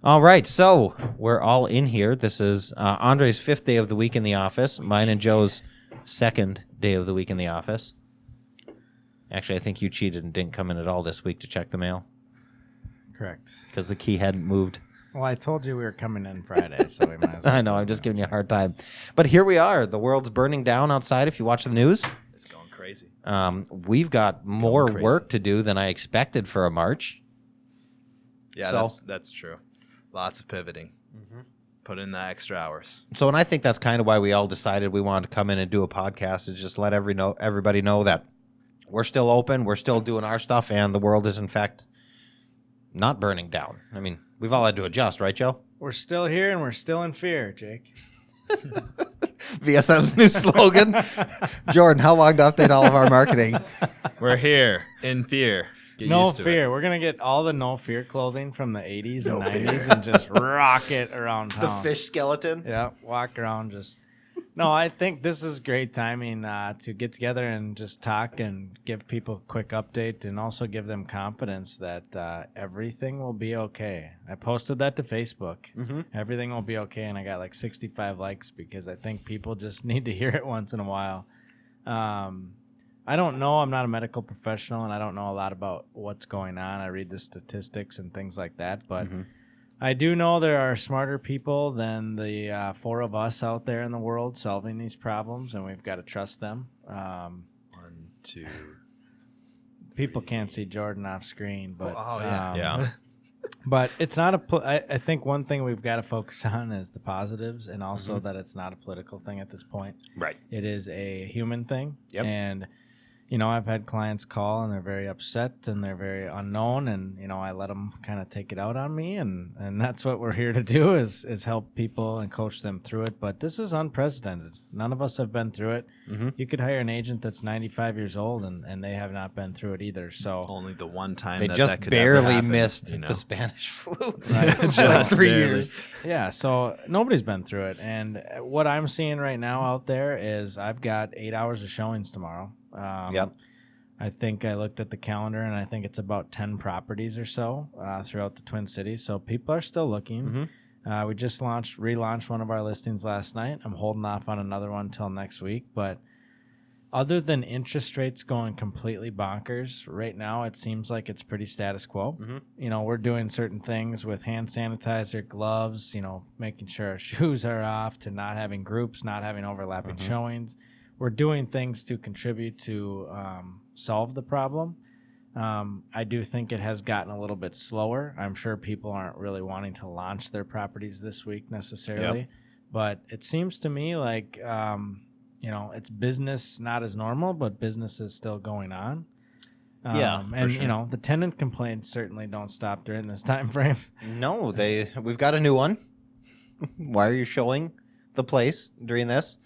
All right, so we're all in here. This is Andre's 5th day of the week in the office. Mine and Joe's 2nd day of the week in the office. Actually, I think you cheated and didn't come in at all this week to check the mail. Correct. Because the key hadn't moved. Well, I told you we were coming in Friday, so we might as well. I know, I'm just giving you a hard time. But here we are. The world's burning down outside if you watch the news. It's going crazy. We've got more work to do than I expected for a March. Yeah, that's true. Lots of pivoting. Mm-hmm. Put in the extra hours. So, and I think that's kind of why we all decided we wanted to come in and do a podcast, is just let everybody know that we're still open, we're still doing our stuff, and the world is, in fact, not burning down. I mean, we've all had to adjust, right, Joe? We're still here, and we're still in fear, Jake. VSM's new slogan. Jordan, how long to update all of our marketing? We're here in fear. Get no used to fear. it. We're going to get all the no fear clothing from the 80s and 90s and just rock it around town. The fish skeleton? Yeah, walk around just... No, I think this is great timing to get together and just talk and give people a quick update and also give them confidence that everything will be okay. I posted that to Facebook. Mm-hmm. Everything will be okay, and I got like 65 likes because I think people just need to hear it once in a while. I don't know. I'm not a medical professional, and I don't know a lot about what's going on. I read the statistics and things like that, but... Mm-hmm. I do know there are smarter people than the 4 of us out there in the world solving these problems, and we've got to trust them. 1, 2. People can't see Jordan off screen, but yeah. But it's not I think one thing we've got to focus on is the positives, and also that it's not a political thing at this point. Right. It is a human thing. Yep. And I've had clients call and they're very upset and they're very unknown, and I let them kind of take it out on me, and that's what we're here to do is help people and coach them through it. But this is unprecedented. None of us have been through it. Mm-hmm. You could hire an agent that's 95 years old and they have not been through it either. So only the one time they that just could barely happen, mist the Spanish flu. Right. For like 3 years. Yeah, so nobody's been through it, and what I'm seeing right now out there is I've got 8 hours of showings tomorrow. Yep. I think I looked at the calendar, and I think it's about 10 properties or so throughout the Twin Cities. So people are still looking. Mm-hmm. We just relaunched one of our listings last night. I'm holding off on another one until next week. But other than interest rates going completely bonkers, right now it seems like it's pretty status quo. Mm-hmm. We're doing certain things with hand sanitizer, gloves, making sure our shoes are off, to not having groups, not having overlapping showings. We're doing things to contribute to solve the problem. I do think it has gotten a little bit slower. I'm sure people aren't really wanting to launch their properties this week necessarily, but it seems to me like, it's business not as normal, but business is still going on. And sure. The tenant complaints certainly don't stop during this time frame. No, we've got a new one. Why are you showing the place during this?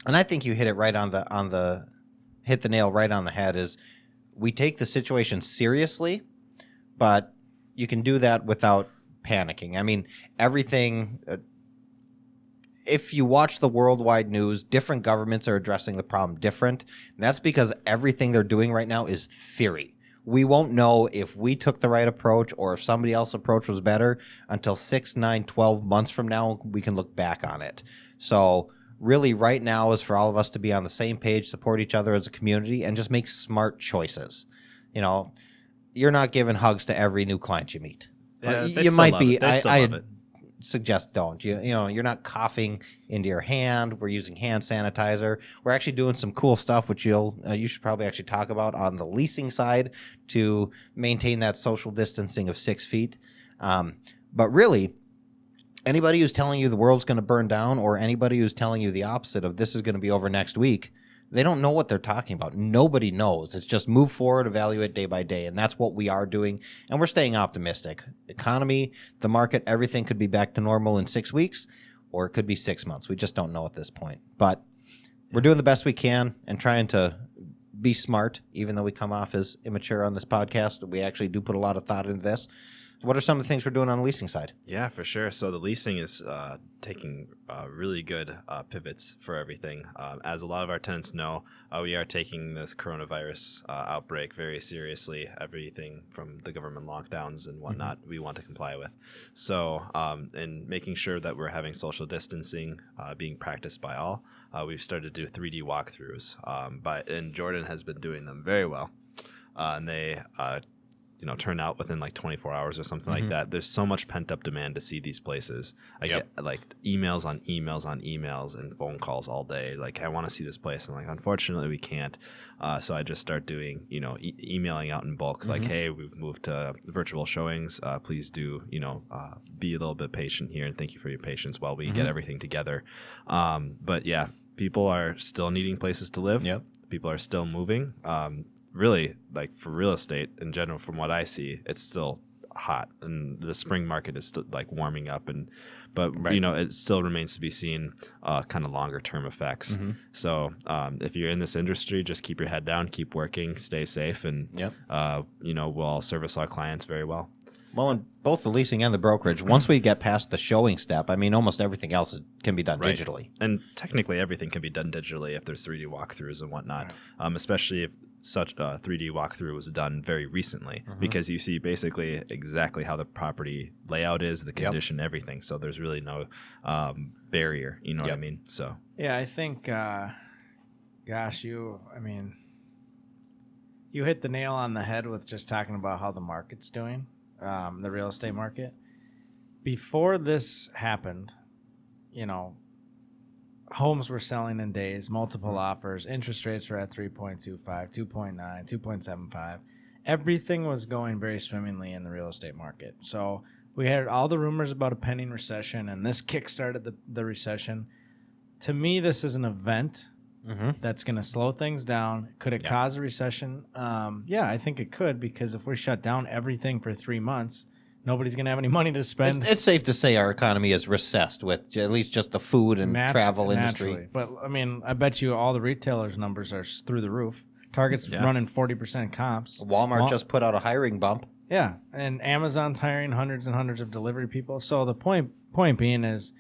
And I think you hit it right hit the nail right on the head. Is we take the situation seriously, but you can do that without panicking. I mean, everything. If you watch the worldwide news, different governments are addressing the problem different. And that's because everything they're doing right now is theory. We won't know if we took the right approach or if somebody else's approach was better until 6, 9, 12 months from now. We can look back on it. So really right now is for all of us to be on the same page, support each other as a community, and just make smart choices. You're not giving hugs to every new client you meet. Yeah, you might be. I suggest don't. You're not coughing into your hand. We're using hand sanitizer. We're actually doing some cool stuff, which you should probably actually talk about on the leasing side to maintain that social distancing of 6 feet. But really, anybody who's telling you the world's going to burn down, or anybody who's telling you the opposite of this is going to be over next week, they don't know what they're talking about. Nobody knows. It's just move forward, evaluate day by day, and that's what we are doing, and we're staying optimistic. Economy, the market, everything could be back to normal in 6 weeks, or it could be 6 months. We just don't know at this point. But we're doing the best we can and trying to be smart, even though we come off as immature on this podcast. We actually do put a lot of thought into this. what are some of the things we're doing on the leasing side? Yeah, for sure. So the leasing is taking really good pivots for everything. As a lot of our tenants know, we are taking this coronavirus outbreak very seriously. Everything from the government lockdowns and whatnot, we want to comply with. So, and making sure that we're having social distancing being practiced by all, we've started to do 3D walkthroughs. And Jordan has been doing them very well. And they turn out within like 24 hours or something like that. There's so much pent up demand to see these places. I get like emails on emails on emails and phone calls all day. Like, I want to see this place. I'm like, unfortunately, we can't. So I just start doing, emailing out in bulk. Like, hey, we've moved to virtual showings. Please do, be a little bit patient here. And thank you for your patience while we get everything together. But yeah, people are still needing places to live. Yep. People are still moving. Really, like for real estate in general, from what I see, it's still hot, and the spring market is still like warming up, but it still remains to be seen kind of longer term effects. So if you're in this industry, just keep your head down, keep working, stay safe, and we'll service our clients very well. Well, in both the leasing and the brokerage, once we get past the showing step, I mean, almost everything else can be done digitally. And technically, everything can be done digitally if there's 3D walkthroughs and whatnot, especially if such a 3D walkthrough was done very recently, because you see basically exactly how the property layout is, the condition, everything. So there's really no barrier, you know what I mean? So yeah, I think, you hit the nail on the head with just talking about how the market's doing, the real estate market. Before this happened, homes were selling in days, multiple offers, interest rates were at 3.25, 2.9, 2.75. Everything was going very swimmingly in the real estate market. So we had all the rumors about a pending recession, and this kickstarted the recession. To me, this is an event that's going to slow things down. Could it cause a recession? Yeah, I think it could, because if we shut down everything for 3 months, nobody's going to have any money to spend. It's safe to say our economy is recessed with at least just the food and travel industry. But, I bet you all the retailers' numbers are through the roof. Target's running 40% comps. Walmart just put out a hiring bump. Yeah, and Amazon's hiring hundreds and hundreds of delivery people. So the point being is,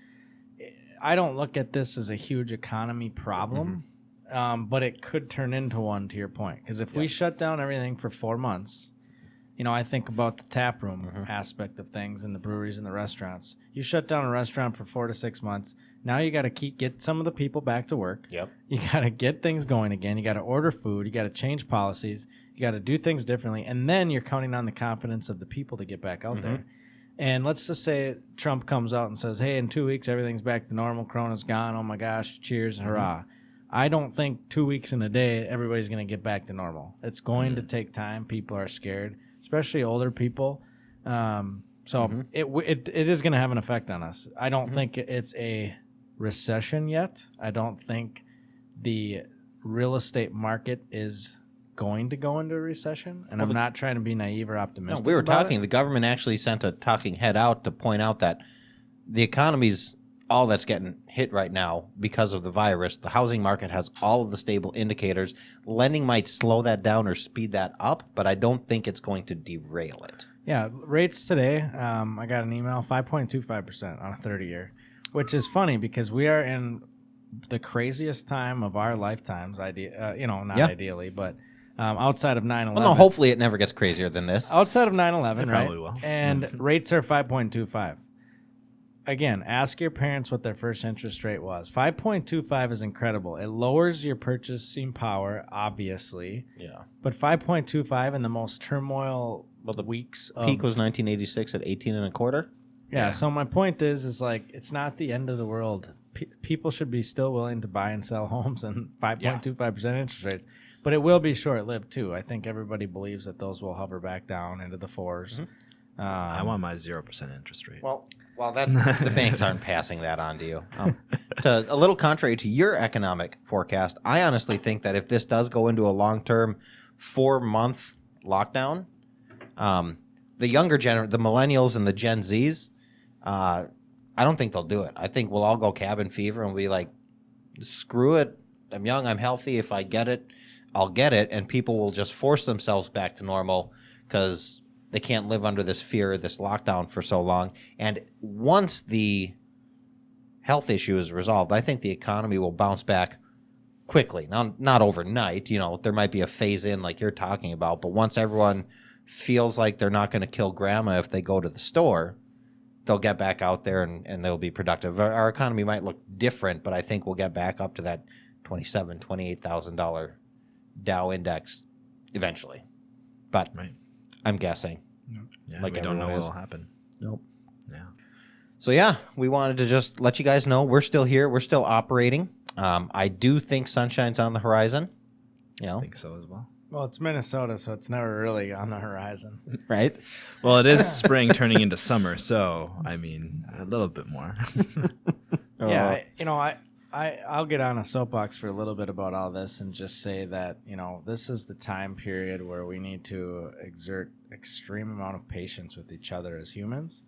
I don't look at this as a huge economy problem, but it could turn into one, to your point. Because if we shut down everything for 4 months... I think about the tap room aspect of things and the breweries and the restaurants. You shut down a restaurant for 4 to 6 months. Now you got to get some of the people back to work. Yep. You got to get things going again. You got to order food. You got to change policies. You got to do things differently. And then you're counting on the confidence of the people to get back out there. And let's just say Trump comes out and says, hey, in 2 weeks, everything's back to normal. Corona's gone. Oh, my gosh. Cheers. Hurrah. I don't think 2 weeks in a day, everybody's going to get back to normal. It's going to take time. People are scared, especially older people. It is going to have an effect on us. I don't think it's a recession yet. I don't think the real estate market is going to go into a recession. And I'm not trying to be naive or optimistic. No, we were talking. The government actually sent a talking head out to point out that the economy's all that's getting hit right now because of the virus. The housing market has all of the stable indicators. Lending might slow that down or speed that up, but I don't think it's going to derail it. Yeah, rates today, I got an email, 5.25% on a 30-year, which is funny because we are in the craziest time of our lifetimes, ideally, but outside of 9/11. Well, no, hopefully it never gets crazier than this. Outside of 9/11, right? Probably will. And rates are 5.25. Again, ask your parents what their first interest rate was. 5.25 is incredible. It lowers your purchasing power, obviously. Yeah. But 5.25 in the most turmoil weeks of... Peak was 1986 at 18 and a quarter. Yeah, so my point is like, it's not the end of the world. People should be still willing to buy and sell homes and 5.25% interest rates. But it will be short-lived, too. I think everybody believes that those will hover back down into the 4s. I want my 0% interest rate. Well, the banks aren't passing that on to you. To a little contrary to your economic forecast, I honestly think that if this does go into a long-term 4-month lockdown, the younger the millennials and the Gen Zs, I don't think they'll do it. I think we'll all go cabin fever and be like, screw it. I'm young. I'm healthy. If I get it, I'll get it. And people will just force themselves back to normal because they can't live under this fear, this lockdown for so long. And once the health issue is resolved, I think the economy will bounce back quickly. Now, not overnight. There might be a phase in like you're talking about, but once everyone feels like they're not going to kill grandma if they go to the store, they'll get back out there and they'll be productive. Our economy might look different, but I think we'll get back up to that $27,000, $28,000 Dow index eventually. But right. I'm guessing. Yeah, like we don't know everyone what is. will happen. Nope. Yeah. So yeah, we wanted to just let you guys know we're still here. We're still operating. I do think sunshine's on the horizon. I think so as well. Well, it's Minnesota, so it's never really on the horizon. Right? Well, it is spring turning into summer, so I mean a little bit more. Yeah, I'll get on a soapbox for a little bit about all this and just say that, this is the time period where we need to exert extreme amount of patience with each other as humans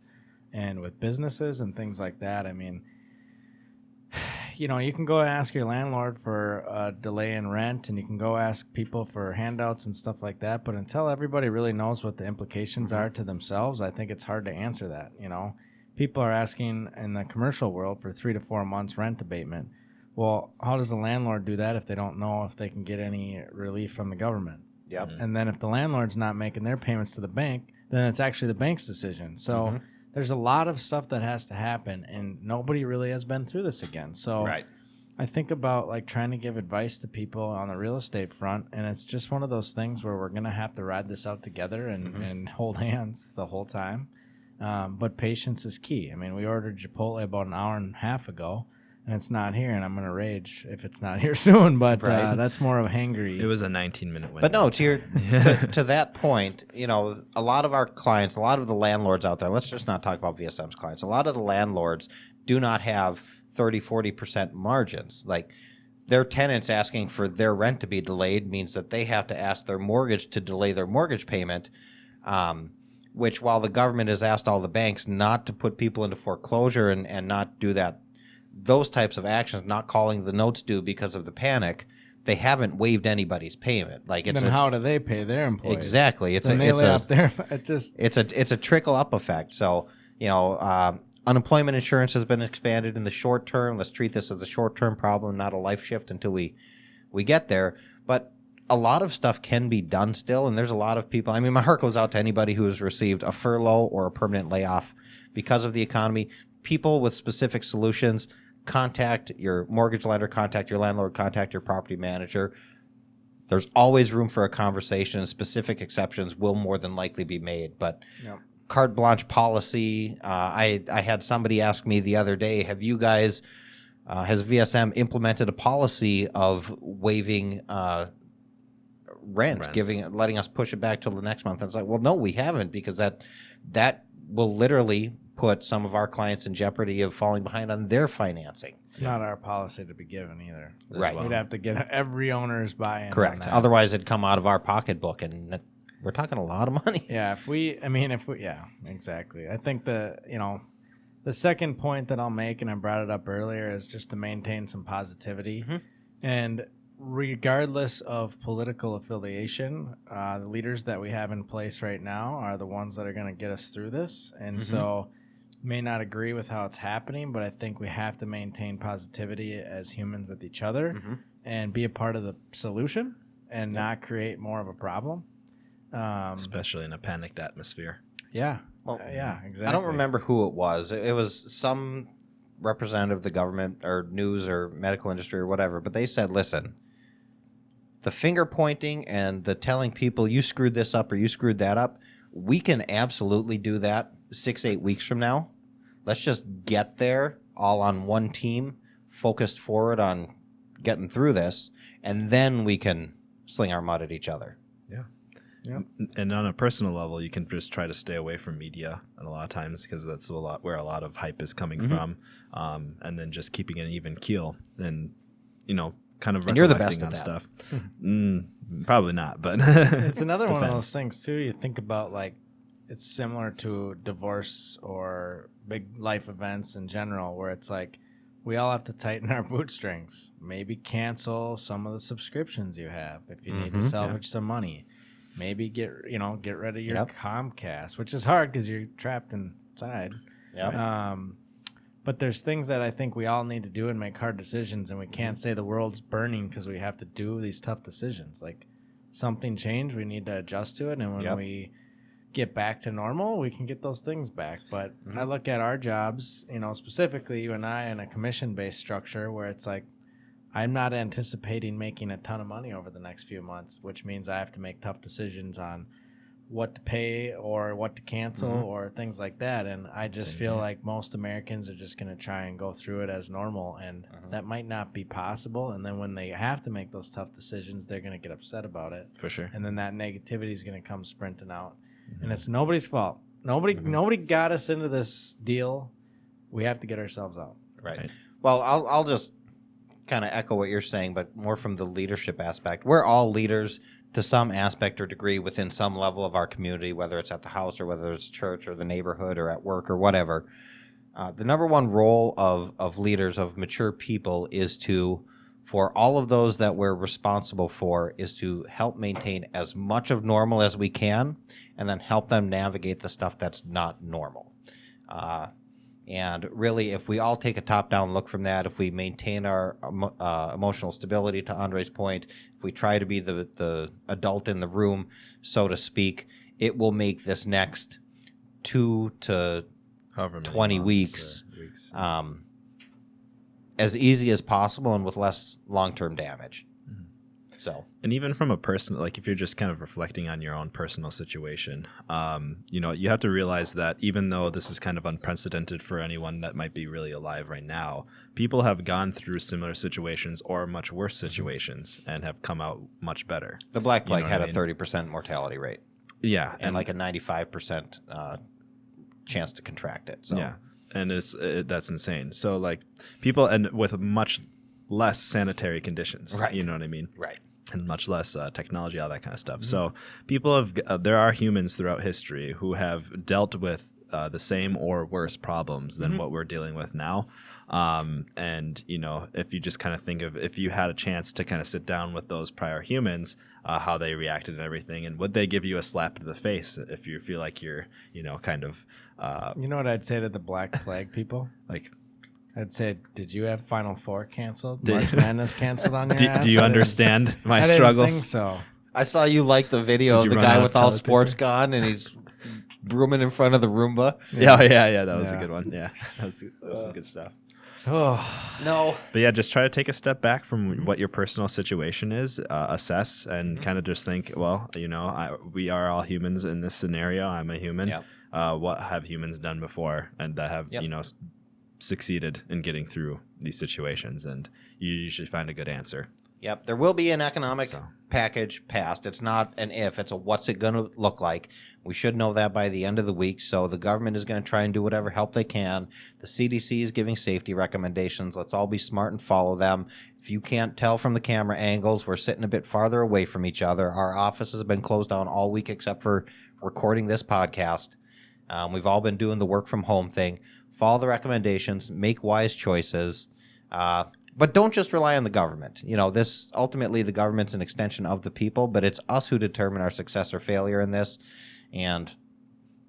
and with businesses and things like that. I mean, you can go ask your landlord for a delay in rent, and you can go ask people for handouts and stuff like that. But until everybody really knows what the implications are to themselves, I think it's hard to answer that. People are asking in the commercial world for 3 to 4 months rent abatement. Well, how does the landlord do that if they don't know if they can get any relief from the government? Yep. And then if the landlord's not making their payments to the bank, then it's actually the bank's decision. So there's a lot of stuff that has to happen, and nobody really has been through this again. So Right. I think about like trying to give advice to people on the real estate front, and it's just one of those things where we're going to have to ride this out together and hold hands the whole time. But patience is key. I mean, we ordered Chipotle about an hour and a half ago, and it's not here, and I'm going to rage if it's not here soon. But that's more of a hangry. It was a 19-minute window. But no, to that point, a lot of our clients, a lot of the landlords out there, let's just not talk about VSM's clients. A lot of the landlords do not have 30, 40% margins. Like their tenants asking for their rent to be delayed means that they have to ask their mortgage to delay their mortgage payment, which while the government has asked all the banks not to put people into foreclosure and not do that, those types of actions, not calling the notes due because of the panic, they haven't waived anybody's payment. Like it's then how do they pay their employees? Exactly. It's a trickle up effect. So, unemployment insurance has been expanded in the short term. Let's treat this as a short term problem, not a life shift until we get there. But a lot of stuff can be done still, and there's a lot of people. I mean, my heart goes out to anybody who has received a furlough or a permanent layoff because of the economy. People with specific solutions, contact your mortgage lender, contact your landlord, contact your property manager. There's always room for a conversation. Specific exceptions will more than likely be made, but carte blanche policy. I had somebody ask me the other day, have you guys, has VSM implemented a policy of waiving rent, letting us push it back till the next month? And it's like, well, no, we haven't, because that will literally put some of our clients in jeopardy of falling behind on their financing. It's not our policy to be given either. Right. We'd have to get every owner's buy-in. Correct. Otherwise, it'd come out of our pocketbook, and we're talking a lot of money. Yeah, yeah, exactly. I think the second point that I'll make, and I brought it up earlier, is just to maintain some positivity. And regardless of political affiliation, the leaders that we have in place right now are the ones that are going to get us through this. And so may not agree with how it's happening, but I think we have to maintain positivity as humans with each other and be a part of the solution and not create more of a problem. Especially in a panicked atmosphere. Yeah. Well, yeah, exactly. I don't remember who it was. It was some representative of the government or news or medical industry or whatever, but they said, listen, the finger pointing and the telling people you screwed this up or you screwed that up, we can absolutely do that 6-8 weeks from now. Let's just get there all on one team, focused forward on getting through this, and then we can sling our mud at each other. Yeah. And on a personal level, you can just try to stay away from media, and a lot of times, because that's where a lot of hype is coming from, and then just keeping an even keel, and kind of and you're the best on at that. Stuff. Probably not, but it's another one of those things too. You think about, like, it's similar to divorce or big life events in general, where it's like we all have to tighten our bootstrings. Maybe cancel some of the subscriptions you have if you need to salvage some money. maybe get rid of your Comcast, which is hard because you're trapped inside. Yeah. But there's things that I think we all need to do and make hard decisions, and we can't say the world's burning because we have to do these tough decisions. Like, something changed, we need to adjust to it, and when we get back to normal, we can get those things back. But I look at our jobs, specifically you and I, in a commission-based structure where it's like, I'm not anticipating making a ton of money over the next few months, which means I have to make tough decisions on what to pay or what to cancel or things like that. And I just feel like most Americans are just going to try and go through it as normal, and that might not be possible. And then when they have to make those tough decisions, they're going to get upset about it. For sure. And then that negativity is going to come sprinting out. And it's nobody's fault. Nobody got us into this deal. We have to get ourselves out. Right. Well, I'll just kind of echo what you're saying, but more from the leadership aspect. We're all leaders to some aspect or degree within some level of our community, whether it's at the house or whether it's church or the neighborhood or at work or whatever. The number one role of leaders, of mature people, is for all of those that we're responsible for, is to help maintain as much of normal as we can, and then help them navigate the stuff that's not normal. And really, if we all take a top-down look from that, if we maintain our emotional stability, to Andre's point, if we try to be the adult in the room, so to speak, it will make this next 2 to 20 weeks as easy as possible and with less long-term damage. So, and even from a personal, like if you're just kind of reflecting on your own personal situation, you have to realize that even though this is kind of unprecedented for anyone that might be really alive right now, people have gone through similar situations or much worse situations and have come out much better. The Black Plague had a 30% mortality rate. Yeah. And like a 95% chance to contract it. So. Yeah. And that's insane. So like people, and with much less sanitary conditions, right. You know what I mean? Right. And much less technology, all that kind of stuff. So people have, there are humans throughout history who have dealt with the same or worse problems than what we're dealing with now. And, if you just kind of think of, if you had a chance to kind of sit down with those prior humans, how they reacted and everything, and would they give you a slap to the face if you feel like you're, kind of... you know what I'd say to the Black Plague people? Like... I'd say, did you have Final Four canceled? March Madness canceled on your ass? Do you understand my I struggles? I didn't think so. I saw you like the video of the guy with all sports gone, and he's brooming in front of the Roomba. Yeah. That was a good one. Yeah, that was some good stuff. Oh no! But yeah, just try to take a step back from what your personal situation is, assess, and kind of just think, well, we are all humans in this scenario. I'm a human. Yep. What have humans done before, and that have succeeded in getting through these situations, and you usually find a good answer. Yep. There will be an economic package passed. It's not an if, it's a what's it going to look like. We should know that by the end of the week. So the government is going to try and do whatever help they can. The CDC is giving safety recommendations. Let's all be smart and follow them. If you can't tell from the camera angles, we're sitting a bit farther away from each other. Our office has been closed down all week except for recording this podcast. We've all been doing the work from home thing. Follow the recommendations, make wise choices, but don't just rely on the government. This ultimately, the government's an extension of the people, but it's us who determine our success or failure in this and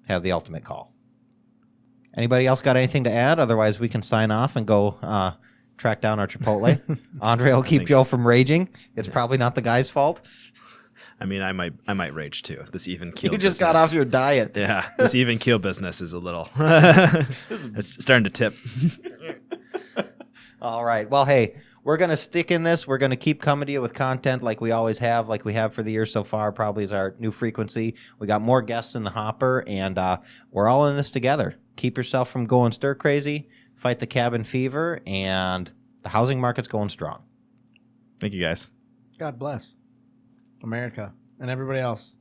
have the ultimate call. Anybody else got anything to add? Otherwise, we can sign off and go track down our Chipotle. Andre will keep Joe from raging. It's probably not the guy's fault. I mean, I might rage too. This even keel. You just got off your diet. Yeah, this even keel business is a little. It's starting to tip. All right. Well, hey, we're gonna stick in this. We're gonna keep coming to you with content like we always have, like we have for the year so far. Probably is our new frequency. We got more guests in the hopper, and we're all in this together. Keep yourself from going stir crazy. Fight the cabin fever, and the housing market's going strong. Thank you, guys. God bless America and everybody else.